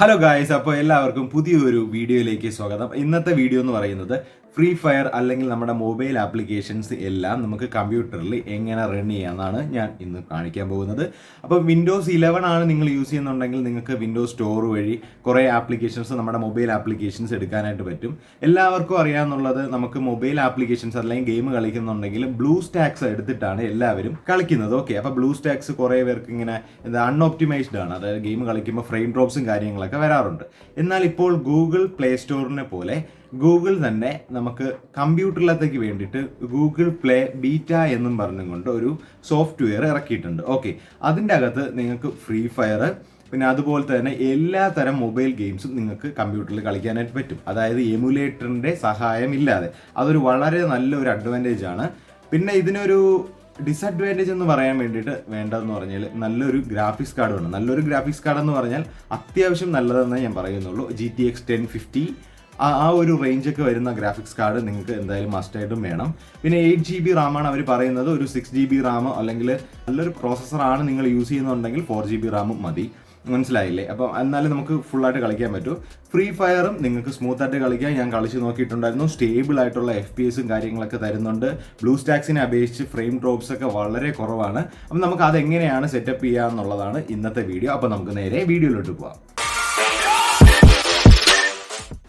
Hello guys, അപ്പോൾ എല്ലാവർക്കും പുതിയൊരു വീഡിയോയിലേക്ക് സ്വാഗതം. ഇന്നത്തെ വീഡിയോ എന്ന് പറയുന്നത് ഫ്രീ ഫയർ അല്ലെങ്കിൽ നമ്മുടെ മൊബൈൽ ആപ്ലിക്കേഷൻസ് എല്ലാം നമുക്ക് കമ്പ്യൂട്ടറിൽ എങ്ങനെ റൺ ചെയ്യാമെന്നാണ് ഞാൻ ഇന്ന് കാണിക്കാൻ പോകുന്നത്. അപ്പോൾ വിൻഡോസ് 11 ആണ് നിങ്ങൾ യൂസ് ചെയ്യുന്നുണ്ടെങ്കിൽ നിങ്ങൾക്ക് വിൻഡോസ് സ്റ്റോർ വഴി കുറേ ആപ്ലിക്കേഷൻസ് നമ്മുടെ മൊബൈൽ ആപ്ലിക്കേഷൻസ് എടുക്കാനായിട്ട് പറ്റും. എല്ലാവർക്കും അറിയാമെന്നുള്ളത്, നമുക്ക് മൊബൈൽ ആപ്ലിക്കേഷൻസ് അല്ലെങ്കിൽ ഗെയിം കളിക്കുന്നുണ്ടെങ്കിൽ ബ്ലൂ സ്റ്റാക്സ് എടുത്തിട്ടാണ് എല്ലാവരും കളിക്കുന്നത്. ഓക്കെ, അപ്പോൾ ബ്ലൂ സ്റ്റാക്സ് കുറേ പേർക്ക് ഇങ്ങനെ അൺഒപ്റ്റിമൈസ്ഡ് ആണ്, അതായത് ഗെയിം കളിക്കുമ്പോൾ ഫ്രെയിം ഡ്രോപ്സും കാര്യങ്ങളൊക്കെ വരാറുണ്ട്. എന്നാൽ ഇപ്പോൾ ഗൂഗിൾ പ്ലേ സ്റ്റോറിനെ പോലെ ഗൂഗിൾ തന്നെ നമുക്ക് കമ്പ്യൂട്ടറിലത്തേക്ക് വേണ്ടിയിട്ട് ഗൂഗിൾ പ്ലേ ബീറ്റ എന്നും പറഞ്ഞുകൊണ്ട് ഒരു സോഫ്റ്റ്വെയർ ഇറക്കിയിട്ടുണ്ട്. ഓക്കെ, അതിൻ്റെ അകത്ത് നിങ്ങൾക്ക് ഫ്രീ ഫയർ പിന്നെ അതുപോലെ തന്നെ എല്ലാ തരം മൊബൈൽ ഗെയിംസും നിങ്ങൾക്ക് കമ്പ്യൂട്ടറിൽ കളിക്കാനായിട്ട് പറ്റും. അതായത് എമുലേറ്ററിൻ്റെ സഹായം ഇല്ലാതെ. അതൊരു വളരെ നല്ലൊരു അഡ്വാൻറ്റേജ് ആണ്. പിന്നെ ഇതിനൊരു ഡിസഡ്വാൻറ്റേജ് എന്ന് പറയാൻ വേണ്ടിയിട്ട് വേണ്ടതെന്ന് പറഞ്ഞാൽ നല്ലൊരു ഗ്രാഫിക്സ് കാർഡ് വേണം. നല്ലൊരു ഗ്രാഫിക്സ് കാർഡ് എന്ന് പറഞ്ഞാൽ അത്യാവശ്യം നല്ലതെന്നേ ഞാൻ പറയുന്നുള്ളൂ. GTX 1050 ആ ഒരു റേഞ്ചൊക്കെ വരുന്ന ഗ്രാഫിക്സ് കാർഡ് നിങ്ങൾക്ക് എന്തായാലും മസ്റ്റായിട്ടും വേണം. പിന്നെ 8GB റാമാണ് അവർ പറയുന്നത്. ഒരു 6GB റാം അല്ലെങ്കിൽ നല്ലൊരു പ്രോസസ്സറാണ് നിങ്ങൾ യൂസ് ചെയ്യുന്നുണ്ടെങ്കിൽ 4GB റാമും മതി. മനസ്സിലായില്ലേ? അപ്പം എന്നാലും നമുക്ക് ഫുള്ളായിട്ട് കളിക്കാൻ പറ്റും. ഫ്രീ ഫയറും നിങ്ങൾക്ക് സ്മൂത്തായിട്ട് കളിക്കാൻ ഞാൻ കളിച്ച് നോക്കിയിട്ടുണ്ടായിരുന്നു. സ്റ്റേബിൾ ആയിട്ടുള്ള FPS കാര്യങ്ങളൊക്കെ തരുന്നുണ്ട്. ബ്ലൂ സ്റ്റാക്സിനെ അപേക്ഷിച്ച് ഫ്രെയിം ഡ്രോപ്സ് ഒക്കെ വളരെ കുറവാണ്. അപ്പം നമുക്ക് അതെങ്ങനെയാണ് സെറ്റപ്പ് ചെയ്യുക എന്നുള്ളതാണ് ഇന്നത്തെ വീഡിയോ. അപ്പോൾ നമുക്ക് നേരെ വീഡിയോയിലോട്ട് പോകാം.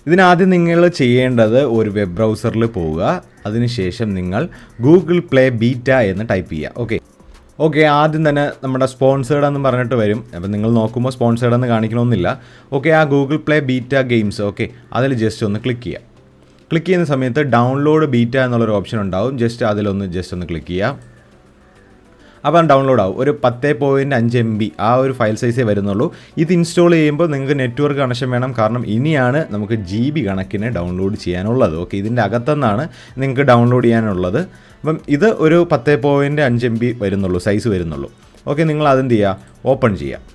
ഇതിനാദ്യം നിങ്ങൾ ചെയ്യേണ്ടത് ഒരു വെബ് ബ്രൗസറിൽ പോവുക. അതിനുശേഷം നിങ്ങൾ ഗൂഗിൾ പ്ലേ ബീറ്റ എന്ന് ടൈപ്പ് ചെയ്യുക. ഓക്കെ, ആദ്യം തന്നെ നമ്മുടെ സ്പോൺസേർഡ് എന്ന് പറഞ്ഞിട്ട് വരും. അപ്പം നിങ്ങൾ നോക്കുമ്പോൾ സ്പോൺസേർഡ് എന്ന് കാണിക്കണമെന്നില്ല. ഓക്കെ, ആ Google play beta games, okay, അതിൽ ജസ്റ്റ് ഒന്ന് ക്ലിക്ക് ചെയ്യുക. ക്ലിക്ക് ചെയ്യുന്ന സമയത്ത് ഡൗൺലോഡ് ബീറ്റ എന്നുള്ളൊരു ഓപ്ഷൻ ഉണ്ടാവും. ജസ്റ്റ് ഒന്ന് ക്ലിക്ക് ചെയ്യുക. അപ്പം ഡൗൺലോഡ് ആവും. ഒരു 10.5 MB ആ ഒരു ഫയൽ സൈസേ വരുന്നുള്ളൂ. ഇത് ഇൻസ്റ്റാൾ ചെയ്യുമ്പോൾ നിങ്ങൾക്ക് നെറ്റ്വർക്ക് കണക്ഷൻ വേണം. കാരണം ഇനിയാണ് നമുക്ക് GB കണക്കിന് ഡൗൺലോഡ് ചെയ്യാനുള്ളത്. ഓക്കെ, ഇതിൻ്റെ അകത്തുനിന്നാണ് നിങ്ങൾക്ക് ഡൗൺലോഡ് ചെയ്യാനുള്ളത്. അപ്പം ഇത് ഒരു 10.5 MB വരുന്നുള്ളൂ, സൈസ് വരുന്നുള്ളൂ. ഓക്കെ, നിങ്ങൾ അതെന്ത് ചെയ്യുക, ഓപ്പൺ ചെയ്യുക.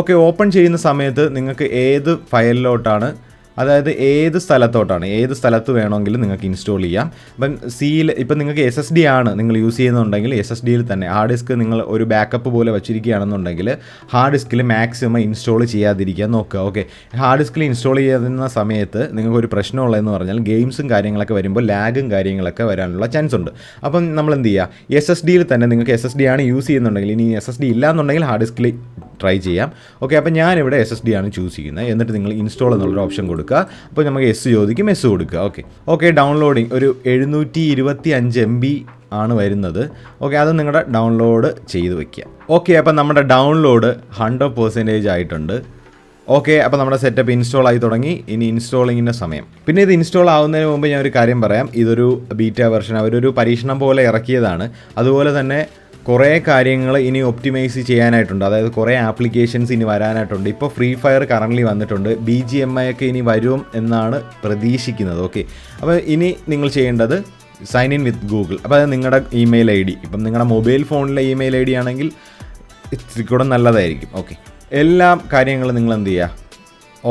ഓക്കെ, ഓപ്പൺ ചെയ്യുന്ന സമയത്ത് നിങ്ങൾക്ക് ഏത് ഫയലിലോട്ടാണ്, അതായത് ഏത് സ്ഥലത്ത് വേണമെങ്കിലും നിങ്ങൾക്ക് ഇൻസ്റ്റാൾ ചെയ്യാം. ഇപ്പം നിങ്ങൾക്ക് SSD ആണ് നിങ്ങൾ യൂസ് ചെയ്യുന്നുണ്ടെങ്കിൽ SSDയിൽ തന്നെ ഹാർഡ് ഡിസ്ക് നിങ്ങൾ ഒരു ബാക്കപ്പ് പോലെ വെച്ചിരിക്കുകയാണെന്നുണ്ടെങ്കിൽ ഹാർഡ് ഡിസ്കിൽ മാക്സിമം ഇൻസ്റ്റാൾ ചെയ്യാതിരിക്കാൻ നോക്കുക. ഓക്കെ, ഹാർഡ് ഡിസ്കിൽ ഇൻസ്റ്റാൾ ചെയ്യുന്ന സമയത്ത് നിങ്ങൾക്കൊരു പ്രശ്നമുള്ളതെന്ന് പറഞ്ഞാൽ ഗെയിംസും കാര്യങ്ങളൊക്കെ വരുമ്പോൾ ലാഗും കാര്യങ്ങളൊക്കെ വരാനുള്ള ചാൻസ് ഉണ്ട്. അപ്പം നമ്മൾ എന്ത് ചെയ്യുക, SSDയിൽ തന്നെ നിങ്ങൾക്ക് SSD ആണ് യൂസ് ചെയ്യുന്നുണ്ടെങ്കിൽ, ഇനി SSD ഇല്ലാന്നുണ്ടെങ്കിൽ ഹാർഡ് ഡിസ്കിൽ ട്രൈ ചെയ്യാം. ഓക്കെ, അപ്പോൾ ഞാനിവിടെ SSD ആണ് ചൂസ് ചെയ്യുന്നത്. എന്നിട്ട് നിങ്ങൾ ഇൻസ്റ്റാൾ എന്നുള്ളൊരു ഓപ്ഷൻ കൊടുക്കുക. അപ്പോൾ നമുക്ക് S ചോദിക്കും, S കൊടുക്കുക. ഓക്കെ, ഡൗൺലോഡിങ് ഒരു 725 MB ആണ് വരുന്നത്. ഓക്കെ, അത് നിങ്ങളുടെ ഡൗൺലോഡ് ചെയ്ത് വയ്ക്കുക. ഓക്കെ, അപ്പോൾ നമ്മുടെ ഡൗൺലോഡ് 100% ആയിട്ടുണ്ട്. ഓക്കെ, അപ്പോൾ നമ്മുടെ സെറ്റപ്പ് ഇൻസ്റ്റാൾ ആയി തുടങ്ങി. ഇനി ഇൻസ്റ്റാളിങ്ങിൻ്റെ സമയം. പിന്നെ ഇത് ഇൻസ്റ്റാൾ ആവുന്നതിന് മുമ്പ് ഞാൻ ഒരു കാര്യം പറയാം. ഇതൊരു ബീറ്റ വെർഷൻ, അവരൊരു പരീക്ഷണം പോലെ ഇറക്കിയതാണ്. അതുപോലെ തന്നെ കുറേ കാര്യങ്ങൾ ഇനി ഒപ്റ്റിമൈസ് ചെയ്യാനായിട്ടുണ്ട്. അതായത് കുറേ ആപ്ലിക്കേഷൻസ് ഇനി വരാനായിട്ടുണ്ട്. ഇപ്പോൾ ഫ്രീ ഫയർ കറൻ്റ്ലി വന്നിട്ടുണ്ട്. BGMI ഒക്കെ ഇനി വരും എന്നാണ് പ്രതീക്ഷിക്കുന്നത്. ഓക്കെ, അപ്പോൾ ഇനി നിങ്ങൾ ചെയ്യേണ്ടത് സൈൻ ഇൻ വിത്ത് ഗൂഗിൾ. അപ്പോൾ അത് നിങ്ങളുടെ ഇമെയിൽ ID, ഇപ്പം നിങ്ങളുടെ മൊബൈൽ ഫോണിലെ ഇമെയിൽ ID ആണെങ്കിൽ ഇത്തിരി കൂടെ നല്ലതായിരിക്കും. ഓക്കെ, എല്ലാ കാര്യങ്ങളും നിങ്ങൾ എന്ത് ചെയ്യുക,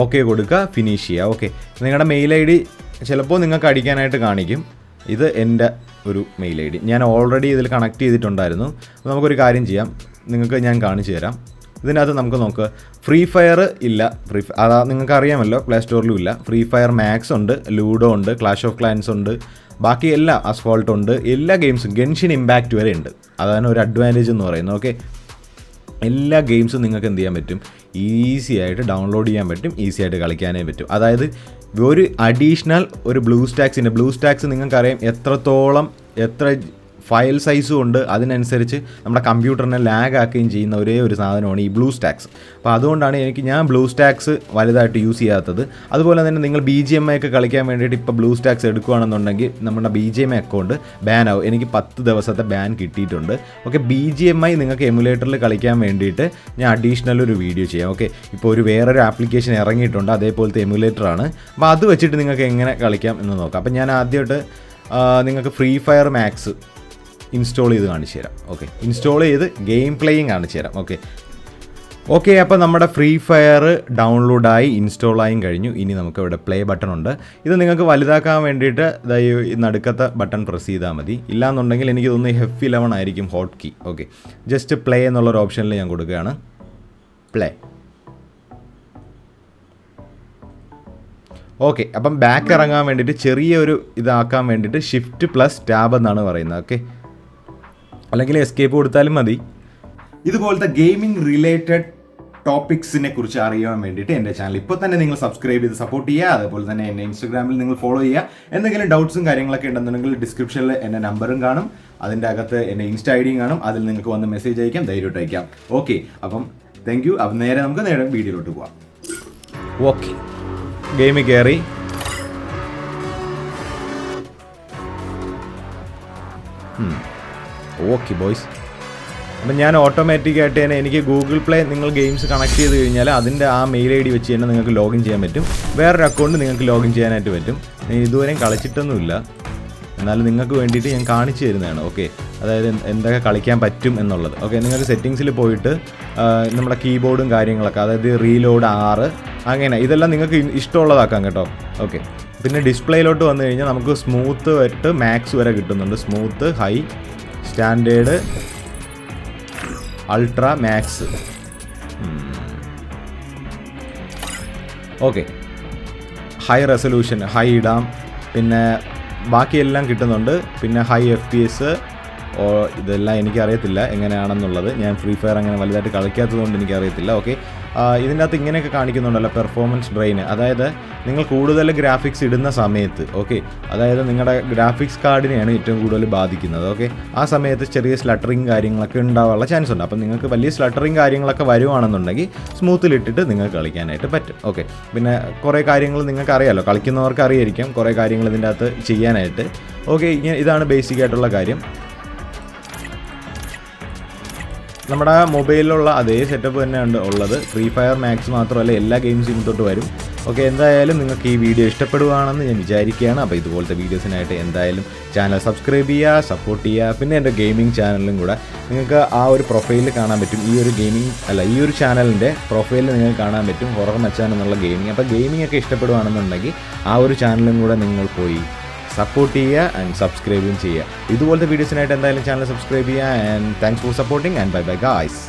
ഓക്കെ കൊടുക്കുക, ഫിനിഷ് ചെയ്യുക. ഓക്കെ, നിങ്ങളുടെ മെയിൽ ID ചിലപ്പോൾ നിങ്ങൾക്ക് അടിക്കാനായിട്ട് കാണിക്കും. ഇത് എൻ്റെ ഒരു മെയിൽ ID ഞാൻ ഓൾറെഡി ഇതിൽ കണക്ട് ചെയ്തിട്ടുണ്ടായിരുന്നു. നമുക്കൊരു കാര്യം ചെയ്യാം, നിങ്ങൾക്ക് ഞാൻ കാണിച്ചു തരാം. ഇതിനകത്ത് നമുക്ക് നോക്കുക, ഫ്രീ ഫയർ ഇല്ല. അതാ നിങ്ങൾക്ക് അറിയാമല്ലോ, പ്ലേ സ്റ്റോറിലും ഇല്ല. ഫ്രീ ഫയർ മാക്സ് ഉണ്ട്, ലൂഡോ ഉണ്ട്, ക്ലാഷ് ഓഫ് ക്ലാൻസ് ഉണ്ട്, ബാക്കി എല്ലാ അസ്ഫോൾട്ട് ഉണ്ട്, എല്ലാ ഗെയിംസും, ഗെൻഷിൻ ഇമ്പാക്റ്റ് വരെ ഉണ്ട്. അതാണ് ഒരു അഡ്വാൻറ്റേജ് എന്ന് പറയുന്നത്. ഓക്കെ, എല്ലാ ഗെയിംസും നിങ്ങൾക്ക് എന്ത് ചെയ്യാൻ പറ്റും, ഈസി ആയിട്ട് ഡൗൺലോഡ് ചെയ്യാൻ പറ്റും, ഈസി ആയിട്ട് കളിക്കാനേ പറ്റും. അതായത് ഒരു അഡീഷണൽ ഒരു ബ്ലൂ സ്റ്റാക്സ് നിങ്ങൾക്കറിയാം എത്ര ഫയൽ സൈസും ഉണ്ട്. അതിനനുസരിച്ച് നമ്മുടെ കമ്പ്യൂട്ടറിനെ ലാഗ് ആക്കുകയും ചെയ്യുന്ന ഒരേ ഒരു സാധനമാണ് ഈ ബ്ലൂ സ്റ്റാക്സ്. അപ്പോൾ അതുകൊണ്ടാണ് ഞാൻ ബ്ലൂ സ്റ്റാക്സ് വലുതായിട്ട് യൂസ് ചെയ്യാത്തത്. അതുപോലെ തന്നെ നിങ്ങൾ BGMI ഒക്കെ കളിക്കാൻ വേണ്ടിയിട്ട് ഇപ്പോൾ ബ്ലൂ സ്റ്റാക്സ് എടുക്കുകയാണെന്നുണ്ടെങ്കിൽ നമ്മുടെ BGMI അക്കൗണ്ട് ബാൻ ആവും. എനിക്ക് 10 ദിവസത്തെ ബാൻ കിട്ടിയിട്ടുണ്ട്. ഓക്കെ, BGMI നിങ്ങൾക്ക് എമുലേറ്ററിൽ കളിക്കാൻ വേണ്ടിയിട്ട് ഞാൻ അഡീഷണൽ ഒരു വീഡിയോ ചെയ്യാം. ഓക്കെ, ഇപ്പോൾ വേറൊരു ആപ്ലിക്കേഷൻ ഇറങ്ങിയിട്ടുണ്ട്, അതേപോലത്തെ എമുലേറ്ററാണ്. അപ്പോൾ അത് വെച്ചിട്ട് നിങ്ങൾക്ക് എങ്ങനെ കളിക്കാം എന്ന് നോക്കാം. അപ്പോൾ ഞാൻ ആദ്യമായിട്ട് നിങ്ങൾക്ക് ഫ്രീ ഫയർ മാക്സ് ഇൻസ്റ്റാൾ ചെയ്ത് കാണിച്ചു തരാം. ഓക്കെ, ഇൻസ്റ്റാൾ ചെയ്ത് ഗെയിം പ്ലേയിങ് കാണിച്ചു തരാം. ഓക്കെ, അപ്പോൾ നമ്മുടെ ഫ്രീ ഫയർ ഡൗൺലോഡായി ഇൻസ്റ്റാളായും കഴിഞ്ഞു. ഇനി നമുക്ക് ഇവിടെ പ്ലേ ബട്ടൺ ഉണ്ട്. ഇത് നിങ്ങൾക്ക് വലുതാക്കാൻ വേണ്ടിയിട്ട് ഈ നടുക്കത്തെ ബട്ടൺ പ്രസ് ചെയ്താൽ മതി. ഇല്ലാന്നുണ്ടെങ്കിൽ എനിക്ക് തോന്നുന്നു F11 ആയിരിക്കും hot key. Okay, just play എന്നുള്ളൊരു ഓപ്ഷനിൽ ഞാൻ കൊടുക്കുകയാണ്. പ്ലേ. ഓക്കെ, അപ്പം ബാക്ക് ഇറങ്ങാൻ വേണ്ടിയിട്ട് ചെറിയൊരു ഇതാക്കാൻ വേണ്ടിയിട്ട് Shift+Tab എന്നാണ് പറയുന്നത്. ഓക്കെ, അല്ലെങ്കിൽ എസ്കേപ്പ് കൊടുത്താലും മതി. ഇതുപോലത്തെ ഗെയിമിംഗ് റിലേറ്റഡ് ടോപ്പിക്സിനെ കുറിച്ച് അറിയാൻ വേണ്ടിയിട്ട് എൻ്റെ ചാനൽ ഇപ്പോൾ തന്നെ നിങ്ങൾ സബ്സ്ക്രൈബ് ചെയ്ത് സപ്പോർട്ട് ചെയ്യുക. അതുപോലെ തന്നെ എന്നെ ഇൻസ്റ്റാഗ്രാമിൽ നിങ്ങൾ ഫോളോ ചെയ്യുക. എന്തെങ്കിലും ഡൗട്ട്സും കാര്യങ്ങളൊക്കെ ഉണ്ടെന്നുണ്ടെങ്കിൽ ഡിസ്ക്രിപ്ഷനിൽ എൻ്റെ നമ്പറും കാണും, അതിൻ്റെ അകത്ത് എൻ്റെ ഇൻസ്റ്റ ഐ ഡിയും കാണും. അതിൽ നിങ്ങൾക്ക് വന്ന് മെസ്സേജ് അയക്കാം, ധൈര്യമായിട്ട് അയക്കാം. ഓക്കെ, അപ്പം താങ്ക് യു. അപ്പം നമുക്ക് നേരെ വീഡിയോയിലോട്ട് പോവാം. ഓക്കെ, ഗെയിമിൽ കയറി. ഓക്കെ ബോയ്സ്, അപ്പം ഞാൻ ഓട്ടോമാറ്റിക്കായിട്ട് തന്നെ എനിക്ക് ഗൂഗിൾ പ്ലേ നിങ്ങൾ ഗെയിംസ് കണക്ട് ചെയ്ത് കഴിഞ്ഞാൽ അതിൻ്റെ ആ മെയിൽ ഐ ഡി വെച്ച് തന്നെ നിങ്ങൾക്ക് ലോഗിൻ ചെയ്യാൻ പറ്റും. വേറൊരു അക്കൗണ്ട് നിങ്ങൾക്ക് ലോഗിൻ ചെയ്യാനായിട്ട് പറ്റും. ഞാൻ ഇതുവരെയും കളിച്ചിട്ടൊന്നുമില്ല, എന്നാലും നിങ്ങൾക്ക് വേണ്ടിയിട്ട് ഞാൻ കാണിച്ചു തരുന്നതാണ്. ഓക്കെ, അതായത് എന്തൊക്കെ കളിക്കാൻ പറ്റും എന്നുള്ളത്. ഓക്കെ, നിങ്ങൾക്ക് സെറ്റിങ്സിൽ പോയിട്ട് നമ്മുടെ കീബോർഡും കാര്യങ്ങളൊക്കെ, അതായത് റീലോഡ് 6 അങ്ങനെ ഇതെല്ലാം നിങ്ങൾക്ക് ഇഷ്ടമുള്ളതാക്കാം കേട്ടോ. ഓക്കെ, പിന്നെ ഡിസ്പ്ലേയിലോട്ട് വന്നു കഴിഞ്ഞാൽ നമുക്ക് സ്മൂത്ത് തൊട്ട് മാക്സ് വരെ കിട്ടുന്നുണ്ട്. Smooth, high, standard, ultra, max. Okay, high resolution, high ഇടാം. പിന്നെ ബാക്കിയെല്ലാം കിട്ടുന്നുണ്ട്. പിന്നെ ഹൈ FPS, ഇതെല്ലാം എനിക്കറിയത്തില്ല എങ്ങനെയാണെന്നുള്ളത്. ഞാൻ ഫ്രീ ഫയർ അങ്ങനെ വലുതായിട്ട് കളിക്കാത്തതുകൊണ്ട് എനിക്കറിയത്തില്ല. ഓക്കെ, ഇതിൻ്റെ അകത്ത് ഇങ്ങനെയൊക്കെ കാണിക്കുന്നുണ്ടല്ലോ, പെർഫോമൻസ് ഡ്രെയിന്. അതായത് നിങ്ങൾ കൂടുതൽ ഗ്രാഫിക്സ് ഇടുന്ന സമയത്ത്, ഓക്കെ, അതായത് നിങ്ങളുടെ ഗ്രാഫിക്സ് കാർഡിനെയാണ് ഏറ്റവും കൂടുതൽ ബാധിക്കുന്നത്. ഓക്കെ, ആ സമയത്ത് ചെറിയ സ്ലട്ടറിങ് കാര്യങ്ങളൊക്കെ ഉണ്ടാവാനുള്ള ചാൻസ് ഉണ്ട്. അപ്പം നിങ്ങൾക്ക് വലിയ സ്ലട്ടറിങ് കാര്യങ്ങളൊക്കെ വരുവാണെന്നുണ്ടെങ്കിൽ സ്മൂത്തിലിട്ടിട്ട് നിങ്ങൾക്ക് കളിക്കാനായിട്ട് പറ്റും. ഓക്കെ, പിന്നെ കുറേ കാര്യങ്ങൾ നിങ്ങൾക്ക് അറിയാമല്ലോ, കളിക്കുന്നവർക്ക് അറിയായിരിക്കും കുറേ കാര്യങ്ങൾ ഇതിൻ്റെ അകത്ത് ചെയ്യാനായിട്ട്. ഓക്കെ, ഇതാണ് ബേസിക് ആയിട്ടുള്ള കാര്യം. നമ്മുടെ മൊബൈലിലുള്ള അതേ സെറ്റപ്പ് തന്നെയാണ് ഉള്ളത്. ഫ്രീ ഫയർ മാക്സ് മാത്രമല്ല, എല്ലാ ഗെയിംസും ഇങ്ങോട്ട് വരും. ഓക്കെ, എന്തായാലും നിങ്ങൾക്ക് ഈ വീഡിയോ ഇഷ്ടപ്പെടുകയാണെന്ന് ഞാൻ വിചാരിക്കുകയാണ്. അപ്പോൾ ഇതുപോലത്തെ വീഡിയോസിനായിട്ട് എന്തായാലും ചാനൽ സബ്സ്ക്രൈബ് ചെയ്യുക, സപ്പോർട്ട് ചെയ്യുക. പിന്നെ എൻ്റെ ഗെയിമിംഗ് ചാനലിലും കൂടെ നിങ്ങൾക്ക് ആ ഒരു പ്രൊഫൈലിൽ കാണാൻ പറ്റും. ഈ ഒരു ചാനലിൻ്റെ പ്രൊഫൈലിൽ നിങ്ങൾക്ക് കാണാൻ പറ്റും ഹൊറർ മച്ചാൻ എന്നുള്ള ഗെയിമിംഗ്. അപ്പോൾ ഗെയിമിംഗ് ഒക്കെ ഇഷ്ടപ്പെടുകയാണെന്നുണ്ടെങ്കിൽ ആ ഒരു ചാനലും കൂടെ നിങ്ങൾ പോയി സപ്പോർട്ട് ചെയ്യുക ആൻഡ് സബ്സ്ക്രൈബും ചെയ്യുക. ഇതുപോലത്തെ വീഡിയോസിനായിട്ട് എന്തായാലും ചാനൽ സബ്സ്ക്രൈബ് ചെയ്യുക. And thanks for supporting and bye bye guys.